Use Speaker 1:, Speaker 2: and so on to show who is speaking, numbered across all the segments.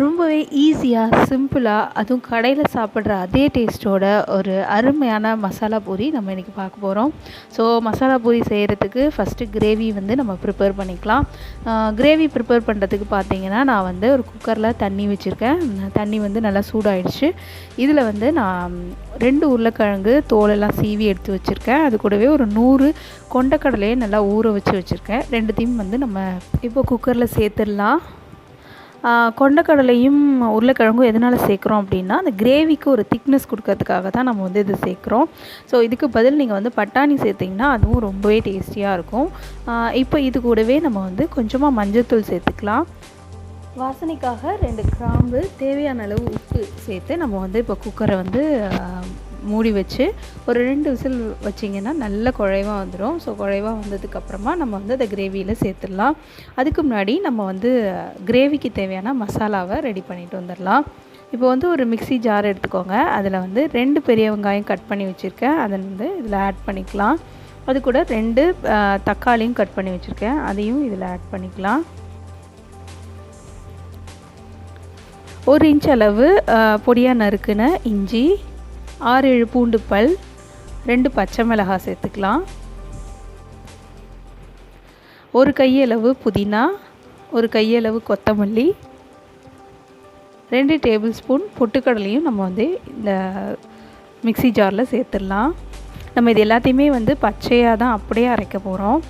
Speaker 1: ரொம்பவே ஈஸியாக சிம்பிளாக அதுவும் கடையில் சாப்பிட்ற அதே டேஸ்ட்டோட ஒரு அருமையான மசாலா பூரி நம்ம இன்றைக்கி பார்க்க போகிறோம். ஸோ மசாலா பூரி செய்கிறதுக்கு ஃபஸ்ட்டு கிரேவி வந்து நம்ம ப்ரிப்பேர் பண்ணிக்கலாம். கிரேவி ப்ரிப்பேர் பண்ணுறதுக்கு பார்த்தீங்கன்னா நான் வந்து ஒரு குக்கரில் தண்ணி வச்சுருக்கேன். தண்ணி வந்து நல்லா சூடாயிடுச்சு. இதில் வந்து நான் 2 உருளைக்கிழங்கு தோலெல்லாம் சீவி எடுத்து வச்சுருக்கேன். அது கூடவே ஒரு 100 கொண்டக்கடலையை நல்லா ஊற வச்சுருக்கேன். 2த்தையும் வந்து நம்ம இப்போ குக்கரில் சேர்த்துடலாம். கொண்டக்கடலையும் உருளைக்கிழங்கும் எதனால் சேர்க்குறோம் அப்படின்னா, அந்த கிரேவிக்கு ஒரு திக்னஸ் கொடுக்கறதுக்காக தான் நம்ம வந்து இது சேர்க்குறோம். ஸோ இதுக்கு பதில் நீங்கள் வந்து பட்டாணி சேர்த்திங்கன்னா அதுவும் ரொம்பவே டேஸ்டியாக இருக்கும். இப்போ இது கூடவே நம்ம வந்து கொஞ்சமாக மஞ்சள்தூள் சேர்த்துக்கலாம். வாசனைக்காக 2 கிராம்பு, தேவையான அளவு உப்பு சேர்த்து நம்ம வந்து இப்போ குக்கரை வந்து மூடி வச்சு ஒரு 2 விசில் வச்சிங்கன்னா நல்ல குழைவாக வந்துடும். ஸோ குழைவாக வந்ததுக்கப்புறமா நம்ம வந்து அதை கிரேவியில் சேர்த்துடலாம். அதுக்கு முன்னாடி நம்ம வந்து கிரேவிக்கு தேவையான மசாலாவை ரெடி பண்ணிட்டு வந்துடலாம். இப்போ வந்து ஒரு மிக்ஸி ஜார் எடுத்துக்கோங்க. அதில் வந்து 2 பெரிய வெங்காயம் கட் பண்ணி வச்சுருக்கேன். அதை வந்து இதில் ஆட் பண்ணிக்கலாம். அது கூட 2 தக்காளியும் கட் பண்ணி வச்சுருக்கேன். அதையும் இதில் ஆட் பண்ணிக்கலாம். 1 இன்ச் அளவு பொடியாக நறுக்குன இஞ்சி, 6-7 பூண்டு பல், 2 பச்சை மிளகாய் சேர்த்துக்கலாம். 1 கையளவு புதினா, 1 கையளவு கொத்தமல்லி, 2 டேபிள் ஸ்பூன் பொட்டுக்கடலையும் நம்ம வந்து இந்த மிக்ஸி ஜாரில் சேர்த்துடலாம். நம்ம இது எல்லாத்தையுமே வந்து பச்சையாக தான் அப்படியே அரைக்க போகிறோம்.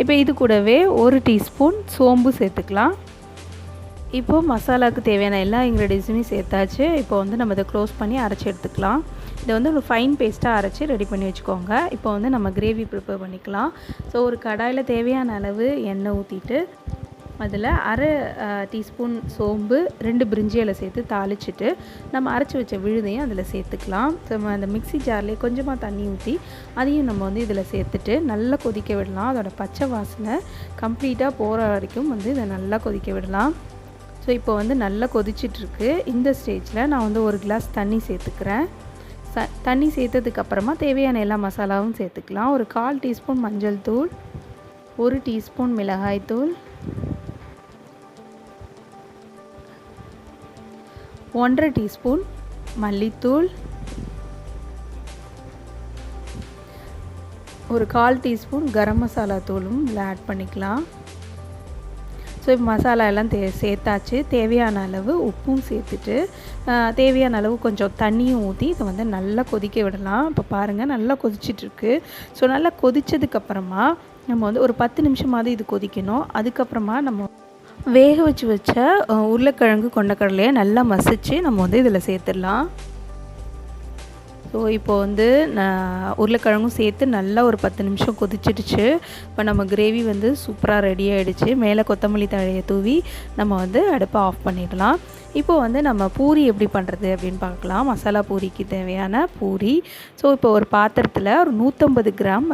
Speaker 1: இப்போ இது கூடவே 1 டீஸ்பூன் சோம்பு சேர்த்துக்கலாம். இப்போது மசாலாவுக்கு தேவையான எல்லா இன்க்ரீடியன்ஸுமே சேர்த்தாச்சு. இப்போ வந்து நம்ம இதை க்ளோஸ் பண்ணி அரைச்சி எடுத்துக்கலாம். இதை வந்து ஒரு ஃபைன் பேஸ்ட்டாக அரைச்சி ரெடி பண்ணி வச்சுக்கோங்க. இப்போ வந்து நம்ம கிரேவி ப்ரிப்பேர் பண்ணிக்கலாம். ஸோ ஒரு கடாயில் தேவையான அளவு எண்ணெய் ஊற்றிட்டு அதில் 1/2 டீஸ்பூன் சோம்பு, 2 பிரிஞ்சி இலை சேர்த்து தாளிச்சிட்டு நம்ம அரைச்சி வச்ச விழுதையும் அதில் சேர்த்துக்கலாம். ஸோ நம்ம அந்த மிக்ஸி ஜார்லேயே கொஞ்சமாக தண்ணி ஊற்றி அதையும் நம்ம வந்து இதில் சேர்த்துட்டு நல்லா கொதிக்க விடலாம். அதோட பச்சை வாசனை கம்ப்ளீட்டாக போகிற வரைக்கும் வந்து இதை நல்லா கொதிக்க விடலாம். ஸோ இப்போ வந்து நல்லா கொதிச்சிட்ருக்கு. இந்த ஸ்டேஜில் நான் வந்து 1 கிளாஸ் தண்ணி சேர்த்துக்கிறேன். தண்ணி சேர்த்ததுக்கப்புறமா தேவையான எல்லா மசாலாவும் சேர்த்துக்கலாம். ஒரு 1/4 டீஸ்பூன் மஞ்சள் தூள், 1 டீஸ்பூன் மிளகாய் தூள், 1/2 டீஸ்பூன் மல்லித்தூள், ஒரு 1/4 டீஸ்பூன் கரம் மசாலா தூளும் இதில் ஆட் பண்ணிக்கலாம். ஸோ இப்போ மசாலா எல்லாம் சேர்த்தாச்சு. தேவையான அளவு உப்பும் சேர்த்துட்டு தேவையான அளவு கொஞ்சம் தண்ணியும் ஊற்றி இதை வந்து நல்லா கொதிக்க விடலாம். இப்போ பாருங்கள் நல்லா கொதிச்சிட்ருக்கு. ஸோ நல்லா கொதித்ததுக்கப்புறமா நம்ம வந்து ஒரு 10 நிமிஷமாவது இது கொதிக்கணும். அதுக்கப்புறமா நம்ம வேக வச்ச உருளைக்கிழங்கு கொண்டக்கடலையை நல்லா மசித்து நம்ம வந்து இதில் சேர்த்துடலாம். ஸோ இப்போது வந்து நான் உருளைக்கிழங்கும் சேர்த்து நல்லா ஒரு 10 நிமிஷம் கொதிச்சிடுச்சு. இப்போ நம்ம கிரேவி வந்து சூப்பராக ரெடி ஆகிடுச்சு. மேலே கொத்தமல்லி தழையை தூவி நம்ம வந்து அடுப்பை ஆஃப் பண்ணிடலாம். இப்போது வந்து நம்ம பூரி எப்படி பண்ணுறது அப்படின்னு பார்க்கலாம். மசாலா பூரிக்கு தேவையான பூரி. ஸோ இப்போ ஒரு பாத்திரத்தில் ஒரு 150 கிராம்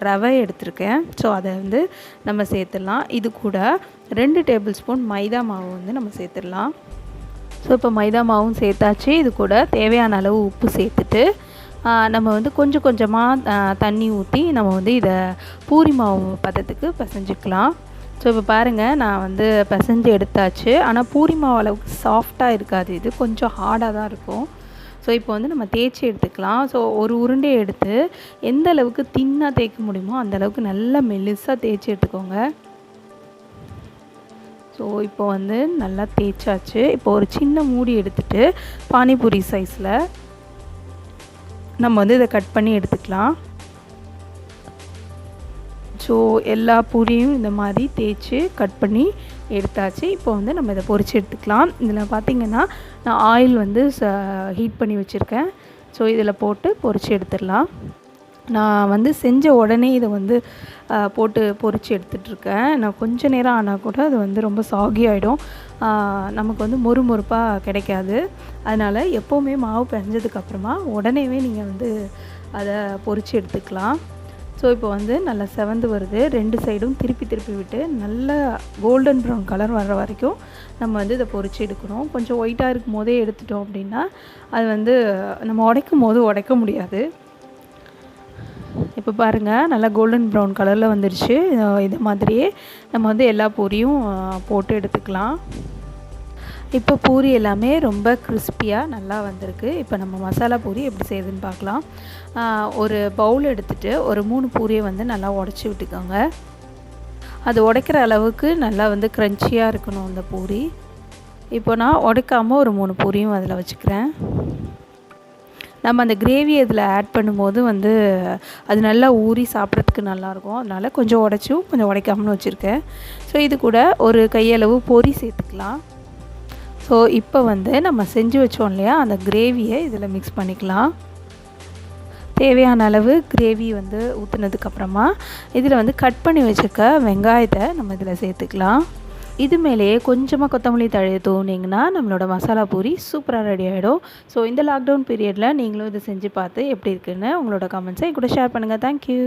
Speaker 1: ரவை எடுத்திருக்கேன். ஸோ அதை வந்து நம்ம சேர்த்துடலாம். இது கூட 2 டேபிள் ஸ்பூன் மைதா மாவு வந்து நம்ம சேர்த்துடலாம். ஸோ இப்போ மைதா மாவும் சேர்த்தாச்சு. இது கூட தேவையான அளவு உப்பு சேர்த்துட்டு நம்ம வந்து கொஞ்சம் கொஞ்சமாக தண்ணி ஊற்றி நம்ம வந்து இதை பூரி மாவு பதத்துக்கு பிசைஞ்சிக்கலாம். ஸோ இப்போ பாருங்கள் நான் வந்து பிசைஞ்சு எடுத்தாச்சு. ஆனால் பூரி மாவு அளவுக்கு சாஃப்டாக இருக்காது, இது கொஞ்சம் ஹார்டாக தான் இருக்கும். ஸோ இப்போ வந்து நம்ம தேய்ச்சி எடுத்துக்கலாம். ஸோ ஒரு உருண்டையை எடுத்து எந்த அளவுக்கு தின்னாக தேய்க்க முடியுமோ அந்தளவுக்கு நல்லா மெல்லிசாக தேய்ச்சி எடுத்துக்கோங்க. ஸோ இப்போ வந்து நல்லா தேய்ச்சாச்சு. இப்போ ஒரு சின்ன மூடி எடுத்துகிட்டு பானிபூரி சைஸில் நம்ம வந்து இதை கட் பண்ணி எடுத்துக்கலாம். ஸோ எல்லா பூரியும் இந்த மாதிரி தேய்ச்சி கட் பண்ணி எடுத்தாச்சு. இப்போ வந்து நம்ம இதை பொரித்து எடுத்துக்கலாம். இதில் பார்த்திங்கன்னா நான் ஆயில் வந்து ஹீட் பண்ணி வச்சுருக்கேன். ஸோ இதில் போட்டு பொரித்து எடுத்துடலாம். நான் வந்து செஞ்ச உடனே இதை வந்து போட்டு பொரித்து எடுத்துகிட்ருக்கேன். நான் கொஞ்சம் நேரம் ஆனால் கூட அது வந்து ரொம்ப சாகி ஆகிடும். நமக்கு வந்து மொறுமொறுப்பாக கிடைக்காது. அதனால் எப்போவுமே மாவு பிசைஞ்சதுக்கப்புறமா உடனேவே நீங்கள் வந்து அதை பொரித்து எடுத்துக்கலாம். ஸோ இப்போ வந்து நல்லா செவந்து வருது. 2 சைடும் திருப்பி விட்டு நல்லா கோல்டன் ப்ரௌன் கலர் வர்ற வரைக்கும் நம்ம வந்து இதை பொரித்து எடுக்கணும். கொஞ்சம் ஒயிட்டாக இருக்கும் போதே எடுத்துட்டோம் அப்படின்னா அது வந்து நம்ம உடைக்கும் போது உடைக்க முடியாது. இப்போ பாருங்கள் நல்லா கோல்டன் ப்ரௌன் கலரில் வந்துடுச்சு. இது மாதிரியே நம்ம வந்து எல்லா பூரியும் போட்டு எடுத்துக்கலாம். இப்போ பூரி எல்லாமே ரொம்ப கிறிஸ்பியாக நல்லா வந்திருக்கு. இப்போ நம்ம மசாலா பூரி எப்படி செய்யுதுன்னு பார்க்கலாம். ஒரு பவுல் எடுத்துகிட்டு ஒரு 3 பூரியை வந்து நல்லா உடச்சி விட்டுக்கோங்க. அது உடைக்கிற அளவுக்கு நல்லா வந்து க்ரன்ச்சியாக இருக்கணும் அந்த பூரி. இப்போ நான் உடைக்காமல் ஒரு 3 பூரியும் அதில் வச்சுக்கிறேன். நம்ம அந்த கிரேவி இதில் ஆட் பண்ணும்போது வந்து அது நல்லா ஊறி சாப்பிட்றதுக்கு நல்லாயிருக்கும். அதனால் கொஞ்சம் உடச்சும் கொஞ்சம் உடைக்காமலும் வச்சுருக்கேன். ஸோ இது கூட ஒரு கையளவு பொரி சேர்த்துக்கலாம். ஸோ இப்போ வந்து நம்ம செஞ்சு வச்சோம் இல்லையா, அந்த கிரேவியை இதில் மிக்ஸ் பண்ணிக்கலாம். தேவையான அளவு கிரேவி வந்து ஊற்றுனதுக்கப்புறமா இதில் வந்து கட் பண்ணி வச்சுருக்க வெங்காயத்தை நம்ம இதில் சேர்த்துக்கலாம். இது மேலேயே கொஞ்சமாக கொத்தமல்லி தழையை தூவினீங்கன்னா நம்மளோட மசாலா பூரி சூப்பராக ரெடி ஆகிடும். ஸோ இந்த லாக்டவுன் பீரியடில் நீங்களும் இதை செஞ்சு பார்த்து எப்படி இருக்குன்னு உங்களோட கமெண்ட்ஸை கூட ஷேர் பண்ணுங்கள். தேங்க்யூ.